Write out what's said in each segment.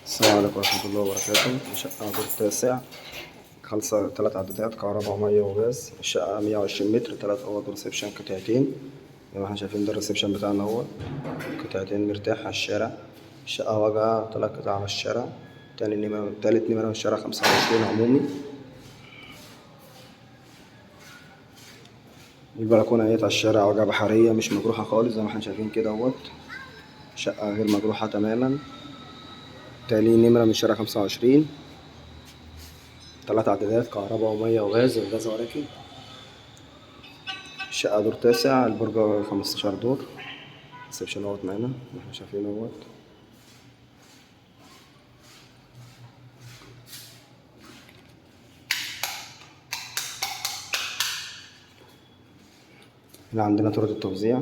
السلام عليكم ورحمة الله وبركاته. الشقة دور تاسع، خالصة 3 عدادات كهرباء ومية وغاز. الشقة 120 متر، 3 أوض وريسبشن قطعتين زي ما احنا شايفين. ده الريسبشن بتاعنا اهو، قطعتين مرتاح على الشارع. الشقة واجهة 3 قطع على الشارع. تالت نمرة من الشارع 25 عمومي. البلكونة اهيت على الشارع، واجهة بحرية مش مجروحة خالص زي ما احنا شايفين كده اهوت. شقة غير مجروحة تماما. تاني نمرة من الشارع 25، 3 عدادات كهرباء ومية وغاز، الغاز ولكن. الشقة دور تاسع، البرج 15 دور. الريسبشن اهوت معانا احنا شايفين اهوت. هنا عندنا طرقة التوزيع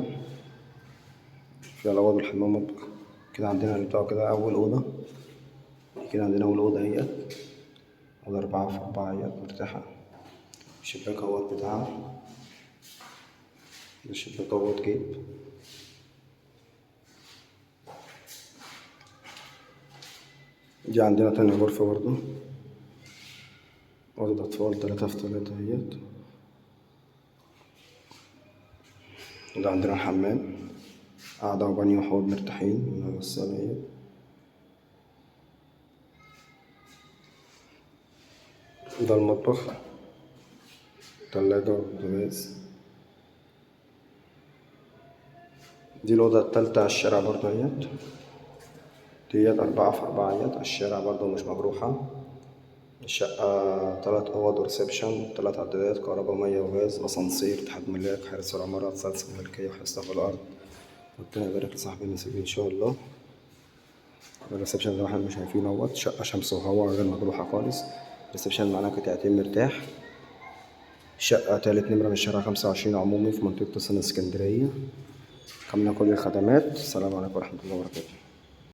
فيها الأوض والحمام مطبخ. كده عندنا بتاع كده أول أوضة. كده عندنا أول أوضة اهيت، أوضة 4 في 4 اهيت مرتاحة. الشباك اهوت بتاعها، الشباك اهوت جيب. دي عندنا تاني غرفة برضه، أوضة أطفال 3 في 3 اهيت. وده عندنا الحمام، قعدة وبانيو وحوض مرتاحين من الصالة اهيت. ده المطبخ، تلاجة وبوتاجاز. دي الأوضة التالتة على الشارع برضه اهيت. ديت 4 في 4 اهيت على الشارع برضه مش مجروحة. الشقة 3 أوض وريسبشن، 3 عدادات كهرباء ومية وغاز، أسانسير، اتحاد ملاك، حارس العمارة، سلسلة ملكية، وحراسة في الأرض. ربنا يبارك لصاحب النصيب إن شاء الله. الريسبشن زي ما احنا شايفين اهوت. شقة شمس وهوا غير مجروحة خالص. الريسبشن معانا قطعتين مرتاح. الشقة تالت نمرة من الشارع 25 عمومي في منطقة حسن اسكندرية. كملنا كل الخدمات. السلام عليكم ورحمة الله وبركاته.